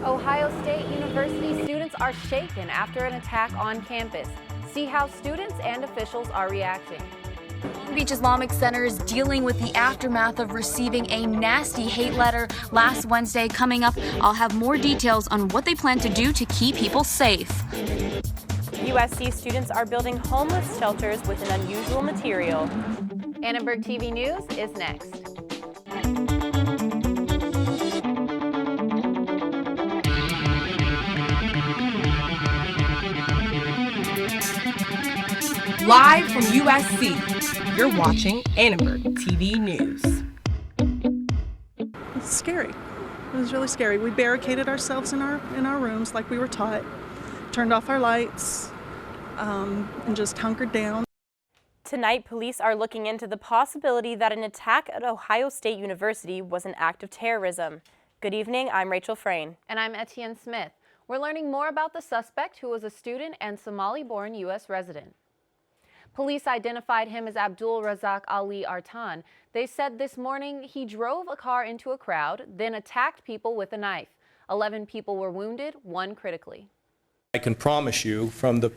Ohio State University students are shaken after an attack on campus. See how students and officials are reacting. Long Beach Islamic Center is dealing with the aftermath of receiving a nasty hate letter last Wednesday. Coming up, I'll have more details on what they plan to do to keep people safe. USC students are building homeless shelters with an unusual material. Annenberg TV News is next. Live from USC, you're watching Annenberg TV News. It's scary. It was really scary. We barricaded ourselves in our rooms like we were taught, turned off our lights, and just hunkered down. Tonight, police are looking into the possibility that an attack at Ohio State University was an act of terrorism. Good evening, I'm Rachel Frayne. And I'm Etienne Smith. We're learning more about the suspect, who was a student and Somali-born U.S. resident. Police identified him as Abdul Razak Ali Artan. They said this morning he drove a car into a crowd, then attacked people with a knife. 11 people were wounded, 1 critically. I can promise you, from the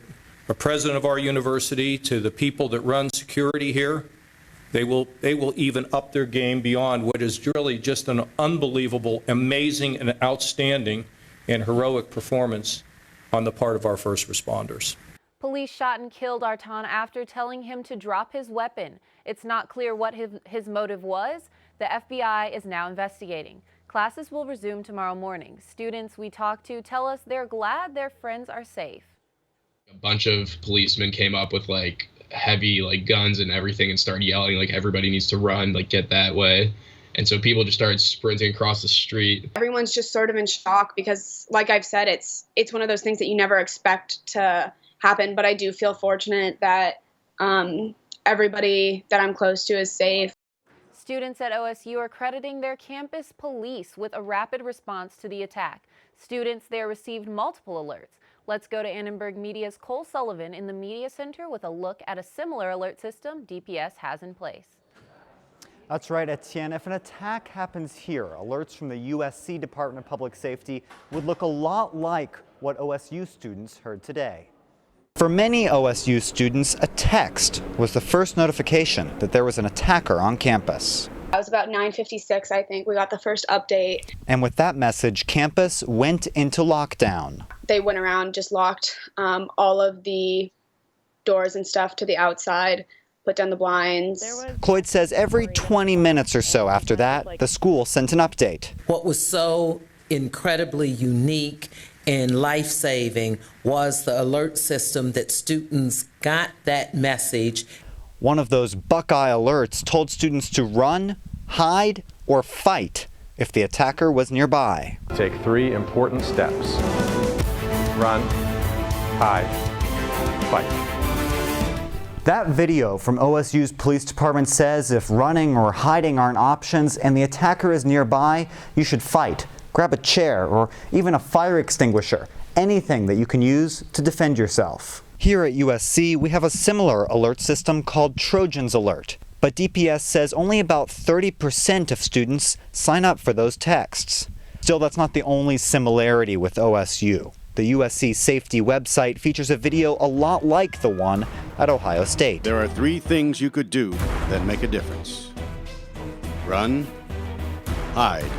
president of our university to the people that run security here, they will even up their game beyond what is really just an unbelievable, amazing, and outstanding and heroic performance on the part of our first responders. Police shot and killed Artan after telling him to drop his weapon. It's not clear what his motive was. The FBI is now investigating. Classes will resume tomorrow morning. Students we talked to tell us they're glad their friends are safe. A bunch of policemen came up with heavy guns and everything and started yelling everybody needs to run, get that way. And so people just started sprinting across the street. Everyone's just sort of in shock because, like I've said, it's one of those things that you never expect to happen. But I do feel fortunate that everybody that I'm close to is safe. Students at OSU are crediting their campus police with a rapid response to the attack. Students there received multiple alerts. Let's go to Annenberg Media's Cole Sullivan in the Media Center with a look at a similar alert system DPS has in place. That's right, Etienne. If an attack happens here, alerts from the USC Department of Public Safety would look a lot like what OSU students heard today. For many OSU students, a text was the first notification that there was an attacker on campus. It was about 9:56, I think. We got the first update. And with that message, campus went into lockdown. They went around, just locked all of the doors and stuff to the outside, put down the blinds. Cloyd says every 20 minutes or so after that, the school sent an update. What was so incredibly unique and life-saving was the alert system that students got that message. One of those Buckeye alerts told students to run, hide, or fight if the attacker was nearby. Take 3 important steps. Run, hide, fight. That video from OSU's police department says if running or hiding aren't options and the attacker is nearby, you should fight. Grab a chair or even a fire extinguisher, anything that you can use to defend yourself. Here at USC, we have a similar alert system called Trojan's Alert, but DPS says only about 30% of students sign up for those texts. Still, that's not the only similarity with OSU. The USC safety website features a video a lot like the one at Ohio State. There are 3 things you could do that make a difference. Run, hide,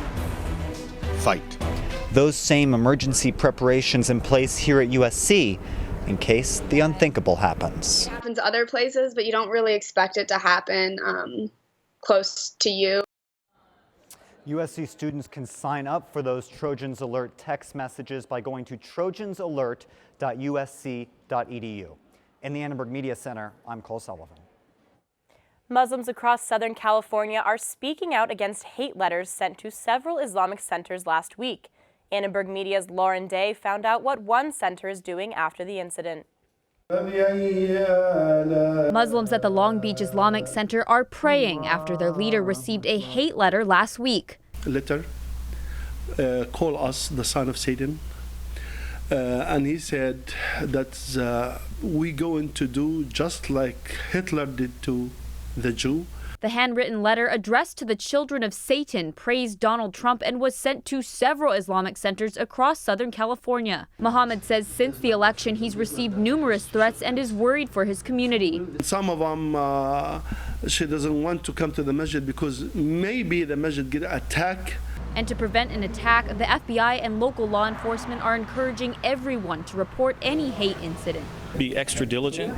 fight. Those same emergency preparations in place here at USC in case the unthinkable happens. It happens other places, but you don't really expect it to happen close to you. USC students can sign up for those Trojans Alert text messages by going to trojansalert.usc.edu. In the Annenberg Media Center, I'm Cole Sullivan. Muslims across Southern California are speaking out against hate letters sent to several Islamic centers last week. Annenberg Media's Lauren Day found out what one center is doing after the incident. Muslims at the Long Beach Islamic Center are praying after their leader received a hate letter last week. A letter, call us the son of Satan, and he said that we're going to do just like Hitler did to the Jew. The handwritten letter addressed to the children of Satan praised Donald Trump and was sent to several Islamic centers across Southern California. Mohammed says since the election he's received numerous threats and is worried for his community. Some of them, she doesn't want to come to the masjid because maybe the masjid get attacked. And to prevent an attack, the FBI and local law enforcement are encouraging everyone to report any hate incident. Be extra diligent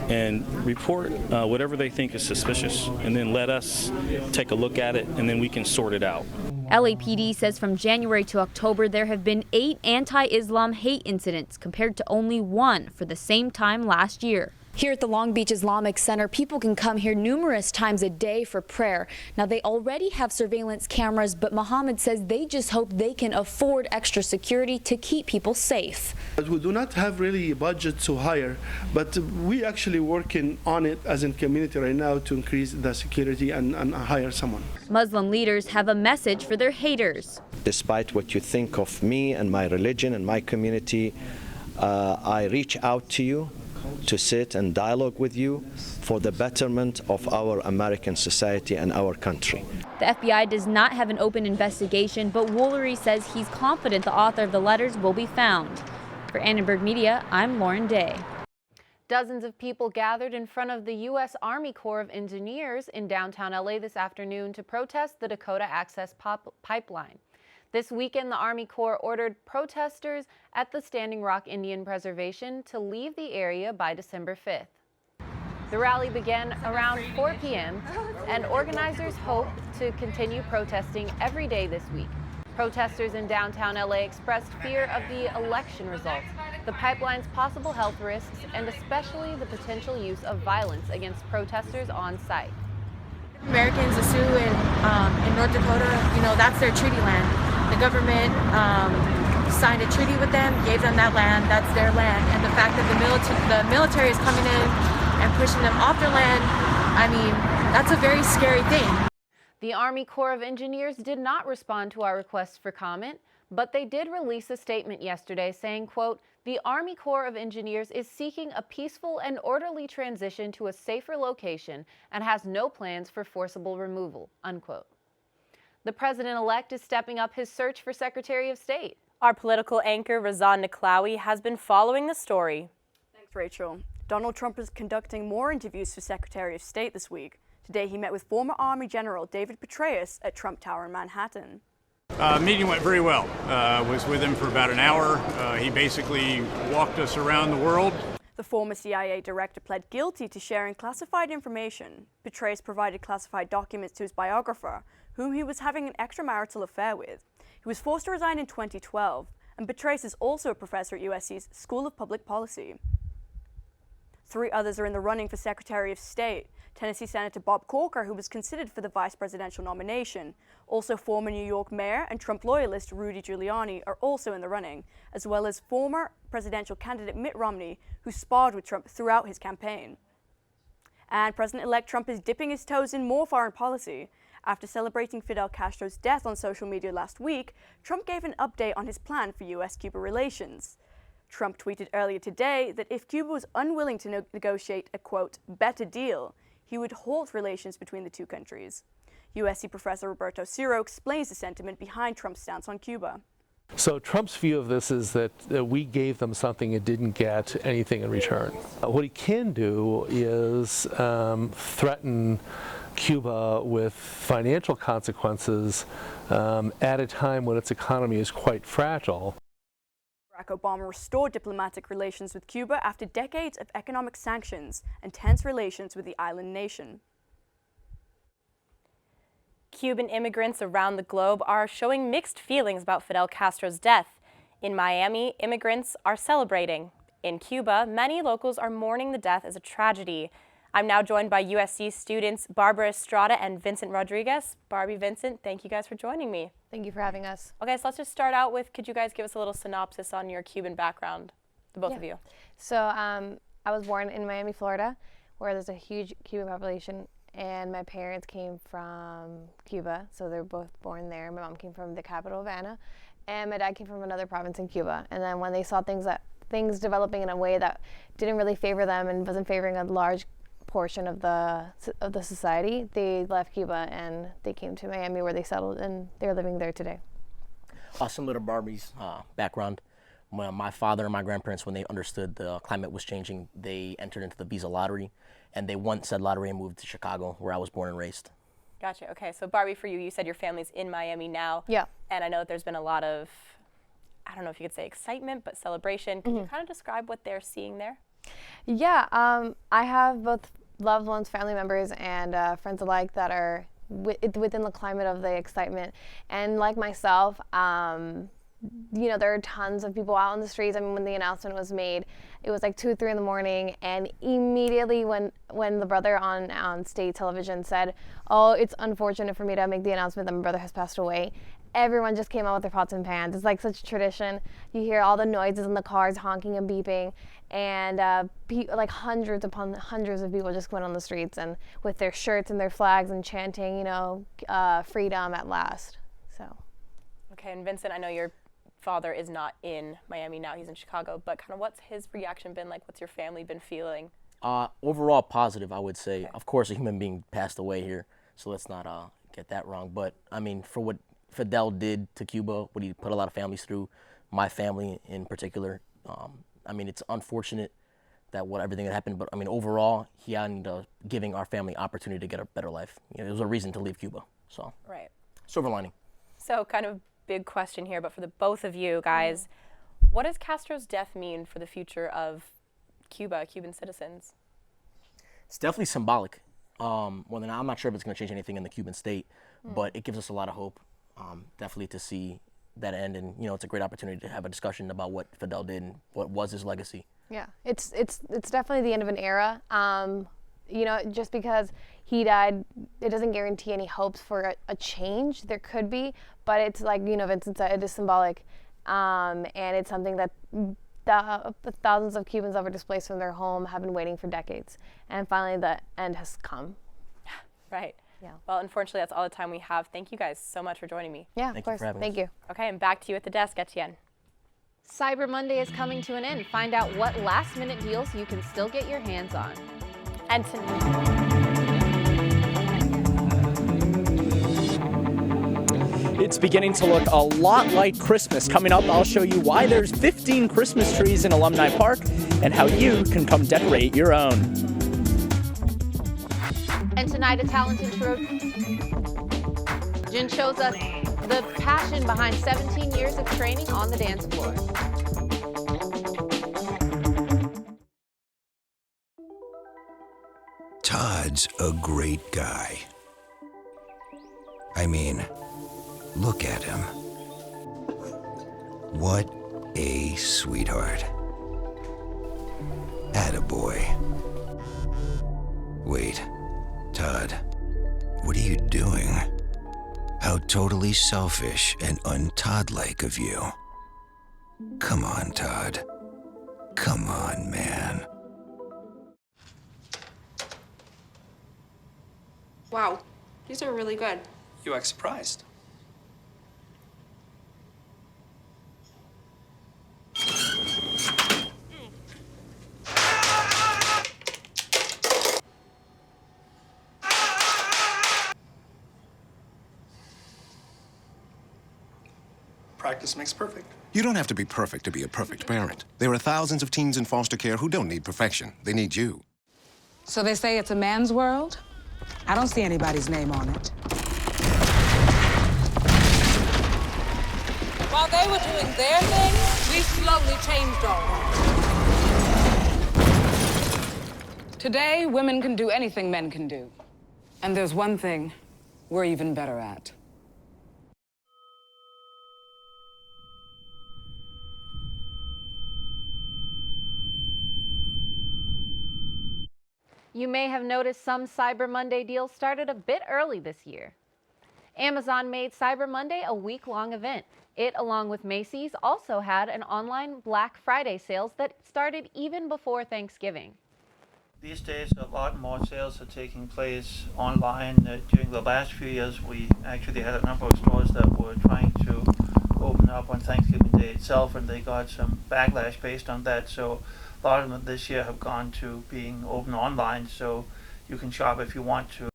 and report whatever they think is suspicious, and then let us take a look at it, and then we can sort it out. LAPD says from January to October there have been 8 anti-Islam hate incidents compared to only 1 for the same time last year. Here at the Long Beach Islamic Center, people can come here numerous times a day for prayer. Now, they already have surveillance cameras, but Mohammed says they just hope they can afford extra security to keep people safe. We do not have really a budget to hire, but we actually working on it as a community right now to increase the security and hire someone. Muslim leaders have a message for their haters. Despite what you think of me and my religion and my community, I reach out to you to sit and dialogue with you for the betterment of our American society and our country. The FBI does not have an open investigation, but Woolery says he's confident the author of the letters will be found. For Annenberg Media, I'm Lauren Day. Dozens of people gathered in front of the U.S. Army Corps of Engineers in downtown LA this afternoon to protest the Dakota Access Pipeline. This weekend, the Army Corps ordered protesters at the Standing Rock Indian Preservation to leave the area by December 5th. The rally began around 4 p.m., and organizers hope to continue protesting every day this week. Protesters in downtown LA expressed fear of the election results, the pipeline's possible health risks, and especially the potential use of violence against protesters on site. Americans, the Sioux in North Dakota, that's their treaty land. The government signed a treaty with them, gave them that land, that's their land. And the fact that the military is coming in and pushing them off their land, that's a very scary thing. The Army Corps of Engineers did not respond to our request for comment, but they did release a statement yesterday saying, quote, "The Army Corps of Engineers is seeking a peaceful and orderly transition to a safer location and has no plans for forcible removal," unquote. The president-elect is stepping up his search for Secretary of State. Our political anchor, Razan Niklawi, has been following the story. Thanks, Rachel. Donald Trump is conducting more interviews for Secretary of State this week. Today, he met with former Army General David Petraeus at Trump Tower in Manhattan. Meeting went very well. Was with him for about an hour. He basically walked us around the world. The former CIA director pled guilty to sharing classified information. Petraeus provided classified documents to his biographer, whom he was having an extramarital affair with. He was forced to resign in 2012, and Petraeus is also a professor at USC's School of Public Policy. 3 others are in the running for Secretary of State. Tennessee Senator Bob Corker, who was considered for the vice presidential nomination. Also former New York Mayor and Trump loyalist Rudy Giuliani are also in the running, as well as former presidential candidate Mitt Romney, who sparred with Trump throughout his campaign. And President-elect Trump is dipping his toes in more foreign policy. After celebrating Fidel Castro's death on social media last week, Trump gave an update on his plan for U.S.-Cuba relations. Trump tweeted earlier today that if Cuba was unwilling to negotiate a, quote, better deal, he would halt relations between the two countries. USC professor Roberto Ciro explains the sentiment behind Trump's stance on Cuba. So Trump's view of this is that we gave them something and didn't get anything in return. What he can do is threaten Cuba with financial consequences at a time when its economy is quite fragile. Barack Obama restored diplomatic relations with Cuba after decades of economic sanctions and tense relations with the island nation. Cuban immigrants around the globe are showing mixed feelings about Fidel Castro's death. In Miami, immigrants are celebrating. In Cuba, many locals are mourning the death as a tragedy. I'm now joined by USC students Barbara Estrada and Vincent Rodriguez. Barbie, Vincent, thank you guys for joining me. Thank you for having us. Okay, so let's just start out with, could you guys give us a little synopsis on your Cuban background, the both of you? So I was born in Miami, Florida, where there's a huge Cuban population, and my parents came from Cuba, so they're both born there. My mom came from the capital, Havana, and my dad came from another province in Cuba. And then when they saw things developing in a way that didn't really favor them and wasn't favoring a large portion of the society. They left Cuba and they came to Miami, where they settled, and they're living there today. Similar to Barbie's background, my father and my grandparents, when they understood the climate was changing, they entered into the visa lottery, and they won said lottery and moved to Chicago, where I was born and raised. Gotcha. Okay, so Barbie, for you, you said your family's in Miami now. Yeah. And I know that there's been a lot of, I don't know if you could say excitement, but celebration. Can you kind of describe what they're seeing there? Yeah, I have both loved ones, family members, and friends alike that are within the climate of the excitement. And like myself, you know, there are tons of people out on the streets. I mean, when the announcement was made, it was like 2 or 3 in the morning, and immediately when the brother on state television said, "Oh, it's unfortunate for me to make the announcement that my brother has passed away," everyone just came out with their pots and pans. It's like such a tradition. You hear all the noises in the cars, honking and beeping, and like hundreds upon hundreds of people just went on the streets and with their shirts and their flags and chanting, you know, freedom at last. So. Okay, and Vincent, I know your father is not in Miami now, he's in Chicago, but kind of what's his reaction been like? What's your family been feeling? Overall positive, I would say. Okay. Of course, a human being passed away here, so let's not get that wrong. But I mean, for what Fidel did to Cuba, what he put a lot of families through, my family in particular, I mean, it's unfortunate that everything that happened, but I mean, overall, he ended up giving our family opportunity to get a better life. You know, it was a reason to leave Cuba, so. Right. Silver lining. So kind of big question here, but for the both of you guys, what does Castro's death mean for the future of Cuba, Cuban citizens? It's definitely symbolic. I'm not sure if it's going to change anything in the Cuban state, but it gives us a lot of hope, definitely to see that end. And, you know, it's a great opportunity to have a discussion about what Fidel did and what was his legacy. Yeah, it's definitely the end of an era. You know, just because he died, it doesn't guarantee any hopes for a change. There could be, but it's like, you know, Vincent said, it is symbolic. And it's something that the thousands of Cubans that were displaced from their home have been waiting for decades. And finally, the end has come. Right. Yeah. Well, unfortunately, that's all the time we have. Thank you guys so much for joining me. Yeah, of course. Thank you. Okay, and back to you at the desk, Etienne. Cyber Monday is coming to an end. Find out what last-minute deals you can still get your hands on. And it's beginning to look a lot like Christmas. Coming up, I'll show you why there's 15 Christmas trees in Alumni Park and how you can come decorate your own. And tonight, a talent intro. Jin shows us the passion behind 17 years of training on the dance floor. Todd's a great guy. I mean, look at him. What a sweetheart. Attaboy. Wait, Todd, what are you doing? How totally selfish and un-Todd-like of you. Come on, Todd. Come on, man. Wow, these are really good. You act surprised. Practice makes perfect. You don't have to be perfect to be a perfect parent. There are thousands of teens in foster care who don't need perfection. They need you. So they say it's a man's world? I don't see anybody's name on it. While they were doing their thing, we slowly changed all that. Today, women can do anything men can do. And there's one thing we're even better at. You may have noticed some Cyber Monday deals started a bit early this year. Amazon made Cyber Monday a week-long event. It, along with Macy's, also had an online Black Friday sales that started even before Thanksgiving. These days, a lot more sales are taking place online. During the last few years, we actually had a number of stores that were trying to open up on Thanksgiving Day itself, and they got some backlash based on that. So a lot of them this year have gone to being open online. So you can shop if you want to.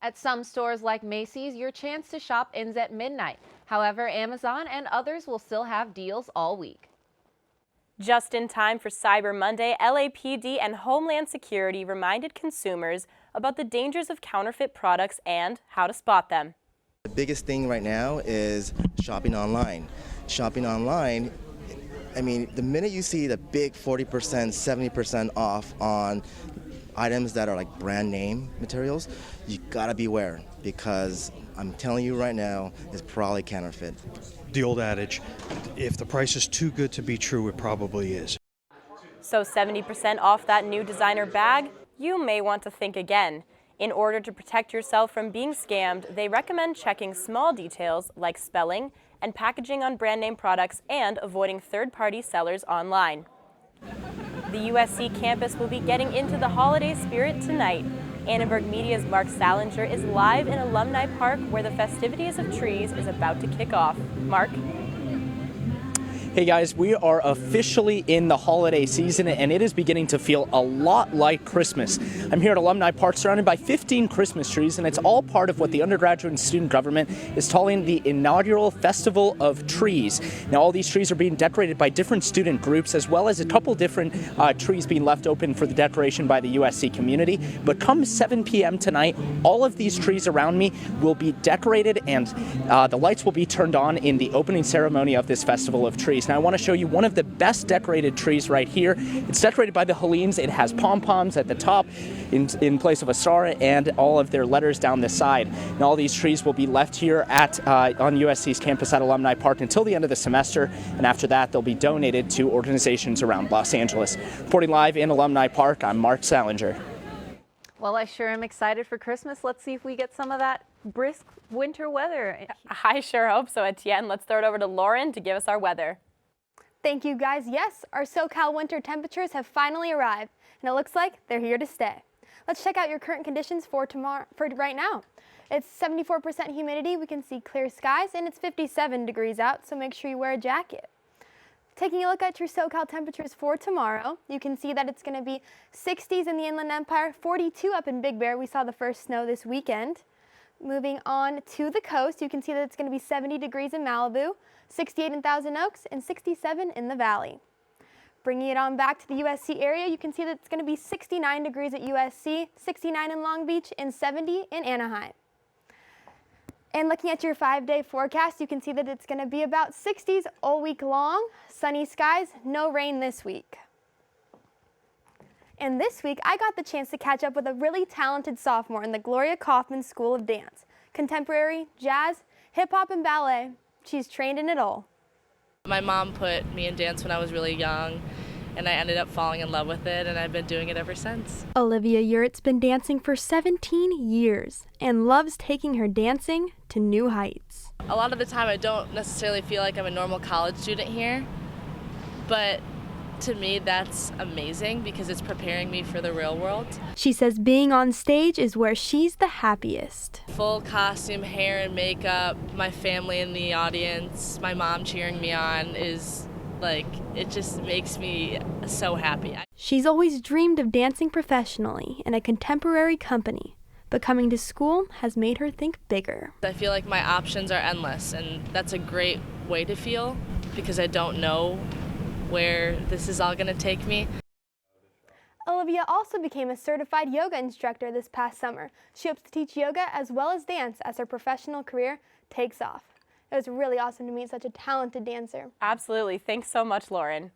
At some stores like Macy's, your chance to shop ends at midnight. However, Amazon and others will still have deals all week. Just in time for Cyber Monday, LAPD and Homeland Security reminded consumers about the dangers of counterfeit products and how to spot them. The biggest thing right now is shopping online. Shopping online, I mean, the minute you see the big 40%, 70% off on items that are like brand name materials, you gotta beware, because I'm telling you right now, it's probably counterfeit. The old adage, if the price is too good to be true, it probably is. So 70% off that new designer bag? You may want to think again. In order to protect yourself from being scammed, they recommend checking small details like spelling and packaging on brand name products and avoiding third-party sellers online. The USC campus will be getting into the holiday spirit tonight. Annenberg Media's Mark Salinger is live in Alumni Park where the festivities of trees is about to kick off. Mark? Hey guys, we are officially in the holiday season and it is beginning to feel a lot like Christmas. I'm here at Alumni Park surrounded by 15 Christmas trees, and it's all part of what the undergraduate and student government is calling the inaugural Festival of Trees. Now all these trees are being decorated by different student groups, as well as a couple different trees being left open for the decoration by the USC community. But come 7 p.m. tonight, all of these trees around me will be decorated and the lights will be turned on in the opening ceremony of this Festival of Trees. Now I want to show you one of the best decorated trees right here. It's decorated by the Hellenes. It has pom-poms at the top in place of a star and all of their letters down the side. Now all these trees will be left here at on USC's campus at Alumni Park until the end of the semester, and after that they'll be donated to organizations around Los Angeles. Reporting live in Alumni Park, I'm Mark Salinger. Well, I sure am excited for Christmas. Let's see if we get some of that brisk winter weather. I sure hope so, Etienne. Let's throw it over to Lauren to give us our weather. Thank you, guys. Yes, our SoCal winter temperatures have finally arrived, and it looks like they're here to stay. Let's check out your current conditions for right now. It's 74% humidity. We can see clear skies, and it's 57 degrees out, so make sure you wear a jacket. Taking a look at your SoCal temperatures for tomorrow, you can see that it's going to be 60s in the Inland Empire, 42 up in Big Bear. We saw the first snow this weekend. Moving on to the coast, you can see that it's going to be 70 degrees in Malibu, 68 in Thousand Oaks, and 67 in the Valley. Bringing it on back to the USC area, you can see that it's going to be 69 degrees at USC, 69 in Long Beach, and 70 in Anaheim. And looking at your 5-day forecast, you can see that it's going to be about 60s all week long, sunny skies, no rain this week. And this week, I got the chance to catch up with a really talented sophomore in the Gloria Kaufman School of Dance. Contemporary, jazz, hip-hop, and ballet. She's trained in it all. My mom put me in dance when I was really young, and I ended up falling in love with it, and I've been doing it ever since. Olivia Urit's been dancing for 17 years and loves taking her dancing to new heights. A lot of the time I don't necessarily feel like I'm a normal college student here, but to me that's amazing because it's preparing me for the real world. She says being on stage is where she's the happiest. Full costume, hair and makeup, my family in the audience, my mom cheering me on is like, it just makes me so happy. She's always dreamed of dancing professionally in a contemporary company, but coming to school has made her think bigger. I feel like my options are endless, and that's a great way to feel because I don't know where this is all going to take me. Olivia also became a certified yoga instructor this past summer. She hopes to teach yoga as well as dance as her professional career takes off. It was really awesome to meet such a talented dancer. Absolutely. Thanks so much, Lauren.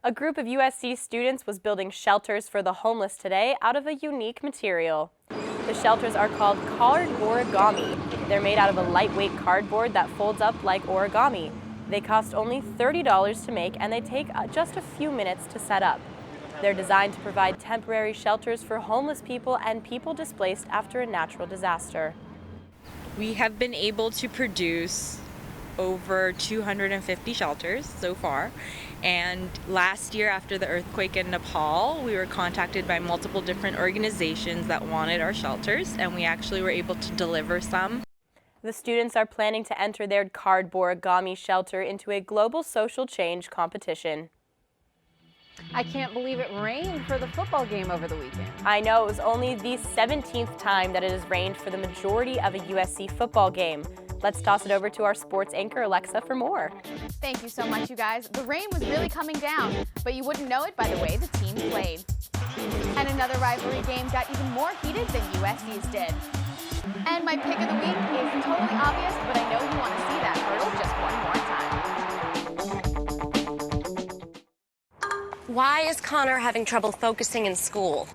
A group of USC students was building shelters for the homeless today out of a unique material. The shelters are called card origami. They're made out of a lightweight cardboard that folds up like origami. They cost only $30 to make, and they take just a few minutes to set up. They're designed to provide temporary shelters for homeless people and people displaced after a natural disaster. We have been able to produce over 250 shelters so far. And last year, after the earthquake in Nepal, we were contacted by multiple different organizations that wanted our shelters, and we actually were able to deliver some. The students are planning to enter their cardboard origami shelter into a global social change competition. I can't believe it rained for the football game over the weekend. I know, it was only the 17th time that it has rained for the majority of a USC football game. Let's toss it over to our sports anchor, Alexa, for more. Thank you so much, you guys. The rain was really coming down, but you wouldn't know it by the way the team played. And another rivalry game got even more heated than USC's did. And my pick of the week is totally obvious, but I know you want to see that hurdle just one more time. Why is Connor having trouble focusing in school?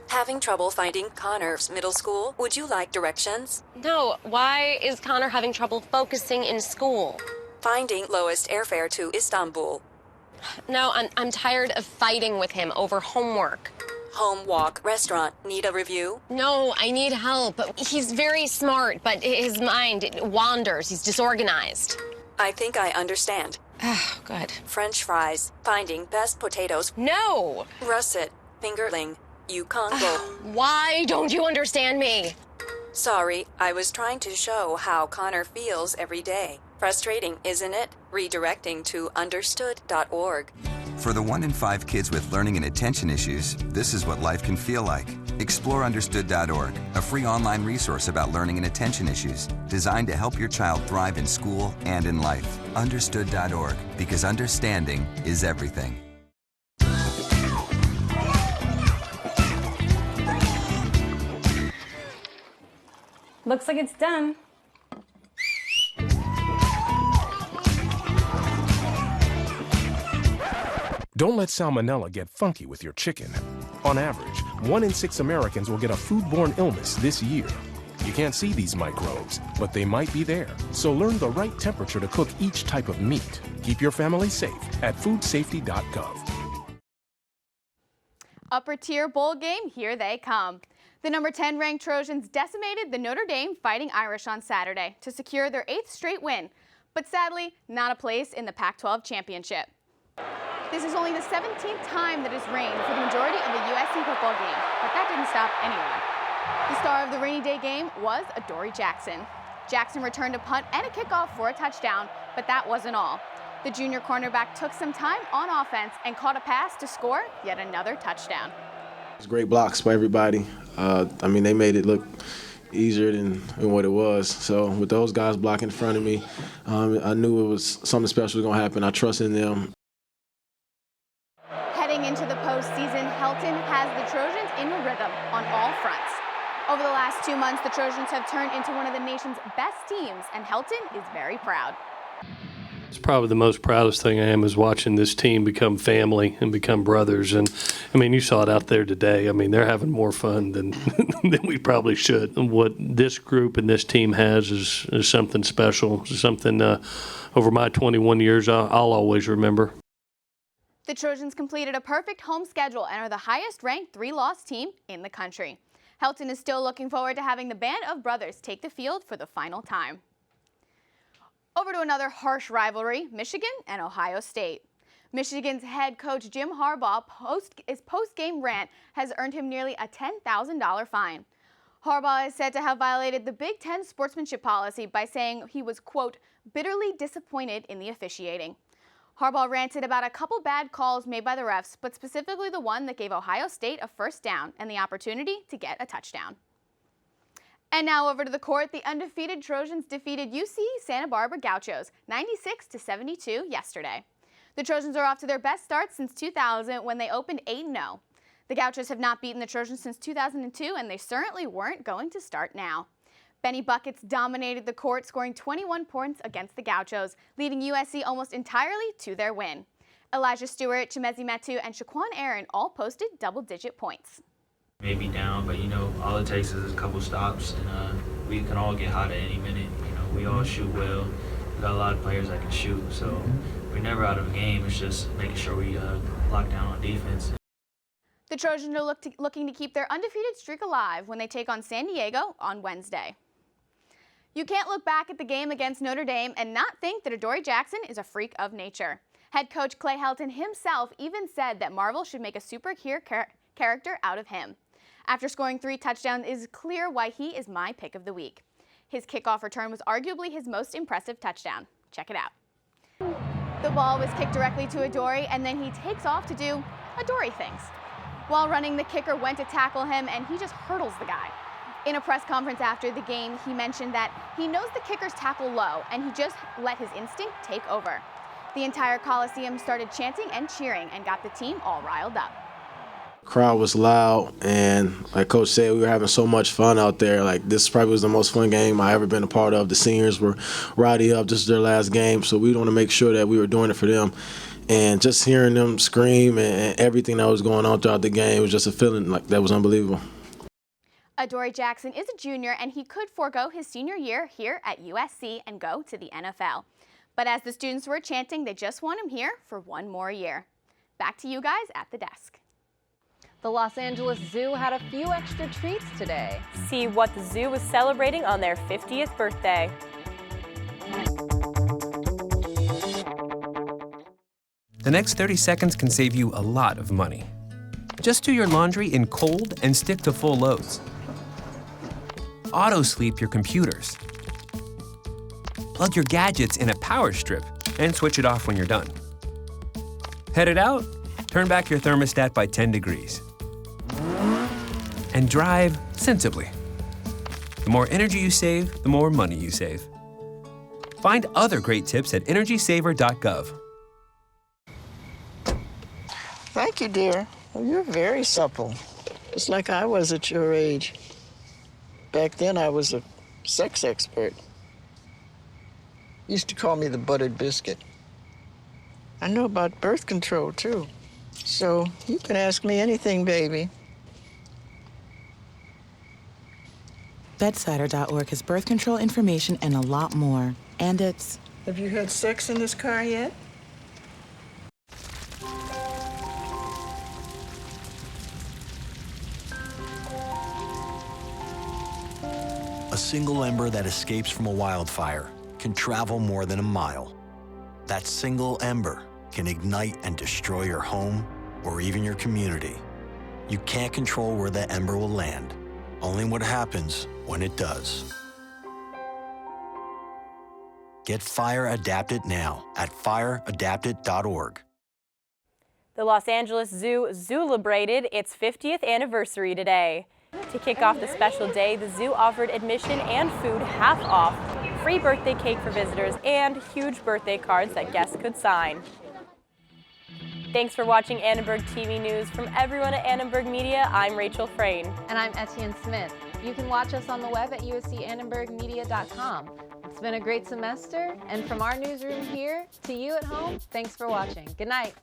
Having trouble finding Connor's middle school? Would you like directions? No, why is Connor having trouble focusing in school? Finding lowest airfare to Istanbul. No, I'm tired of fighting with him over homework. Home, walk, restaurant. Need a review? No, I need help. He's very smart, but his mind wanders. He's disorganized. I think I understand. Oh, good. French fries. Finding best potatoes. No! Russet. Fingerling. Congo. Why don't you understand me? Sorry, I was trying to show how Connor feels every day. Frustrating, isn't it? Redirecting to understood.org. For the 1 in 5 kids with learning and attention issues, this is what life can feel like. Explore understood.org, a free online resource about learning and attention issues, designed to help your child thrive in school and in life. Understood.org, because understanding is everything. Looks like it's done. Don't let salmonella get funky with your chicken. On average, 1 in 6 Americans will get a foodborne illness this year. You can't see these microbes, but they might be there. So learn the right temperature to cook each type of meat. Keep your family safe at foodsafety.gov. Upper tier bowl game, here they come. The number 10 ranked Trojans decimated the Notre Dame Fighting Irish on Saturday to secure their 8th straight win, but sadly, not a place in the Pac-12 championship. This is only the 17th time that it's rained for the majority of a USC football game, but that didn't stop anyone. The star of the rainy day game was Adoree Jackson. Jackson returned a punt and a kickoff for a touchdown, but that wasn't all. The junior cornerback took some time on offense and caught a pass to score yet another touchdown. It's great blocks by everybody. They made it look easier than what it was. So with those guys blocking in front of me, I knew it was something special was going to happen. I trusted in them. Heading into the postseason, Helton has the Trojans in a rhythm on all fronts. Over the last 2 months, the Trojans have turned into one of the nation's best teams, and Helton is very proud. It's probably the most proudest thing I am is watching this team become family and become brothers. And, you saw it out there today. They're having more fun than we probably should. And what this group and this team has is something special, something over my 21 years I'll always remember. The Trojans completed a perfect home schedule and are the highest-ranked 3-loss team in the country. Helton is still looking forward to having the Band of Brothers take the field for the final time. Over to another harsh rivalry, Michigan and Ohio State. Michigan's head coach Jim Harbaugh's post-game rant has earned him nearly a $10,000 fine. Harbaugh is said to have violated the Big Ten sportsmanship policy by saying he was, quote, bitterly disappointed in the officiating. Harbaugh ranted about a couple bad calls made by the refs, but specifically the one that gave Ohio State a first down and the opportunity to get a touchdown. And now over to the court, the undefeated Trojans defeated UC Santa Barbara Gauchos 96-72 yesterday. The Trojans are off to their best start since 2000 when they opened 8-0. The Gauchos have not beaten the Trojans since 2002, and they certainly weren't going to start now. Benny Buckets dominated the court, scoring 21 points against the Gauchos, leading USC almost entirely to their win. Elijah Stewart, Chimezi Metu, and Shaquan Aaron all posted double-digit points. Maybe down, but all it takes is a couple stops, and we can all get hot at any minute. We all shoot well. We got a lot of players that can shoot, so we're never out of a game. It's just making sure we lock down on defense. The Trojans are looking to keep their undefeated streak alive when they take on San Diego on Wednesday. You can't look back at the game against Notre Dame and not think that Adoree Jackson is a freak of nature. Head coach Clay Helton himself even said that Marvel should make a superhero character out of him. After scoring 3 touchdowns, it is clear why he is my pick of the week. His kickoff return was arguably his most impressive touchdown. Check it out. The ball was kicked directly to Adoree, and then he takes off to do Adoree things. While running, the kicker went to tackle him, and he just hurdles the guy. In a press conference after the game, he mentioned that he knows the kickers tackle low, and he just let his instinct take over. The entire Coliseum started chanting and cheering and got the team all riled up. Crowd was loud, and like Coach said, we were having so much fun out there. Like, this probably was the most fun game I ever been a part of. The seniors were rowdy up. This is their last game, so we want to make sure that we were doing it for them. And just hearing them scream and everything that was going on throughout the game was just a feeling like that was unbelievable. Adoree Jackson is a junior, and he could forego his senior year here at USC and go to the NFL. But as the students were chanting, they just want him here for one more year. Back to you guys at the desk. The Los Angeles Zoo had a few extra treats today. See what the zoo was celebrating on their 50th birthday. The next 30 seconds can save you a lot of money. Just do your laundry in cold and stick to full loads. Auto-sleep your computers. Plug your gadgets in a power strip and switch it off when you're done. Headed out? Turn back your thermostat by 10 degrees. And drive sensibly. The more energy you save, the more money you save. Find other great tips at energysaver.gov. Thank you, dear. Well, you're very supple. Just like I was at your age. Back then, I was a sex expert. Used to call me the buttered biscuit. I know about birth control, too. So you can ask me anything, baby. Bedsider.org has birth control information and a lot more. And it's... Have you had sex in this car yet? A single ember that escapes from a wildfire can travel more than a mile. That single ember can ignite and destroy your home or even your community. You can't control where that ember will land, only what happens when it does. Get Fire Adapted now at fireadapted.org. The Los Angeles Zoo celebrated its 50th anniversary today. To kick off the special day, the zoo offered admission and food half off, free birthday cake for visitors, and huge birthday cards that guests could sign. Thanks for watching Annenberg TV News. From everyone at Annenberg Media, I'm Rachel Frayne. And I'm Etienne Smith. You can watch us on the web at uscannenbergmedia.com. It's been a great semester, and from our newsroom here to you at home, thanks for watching. Good night.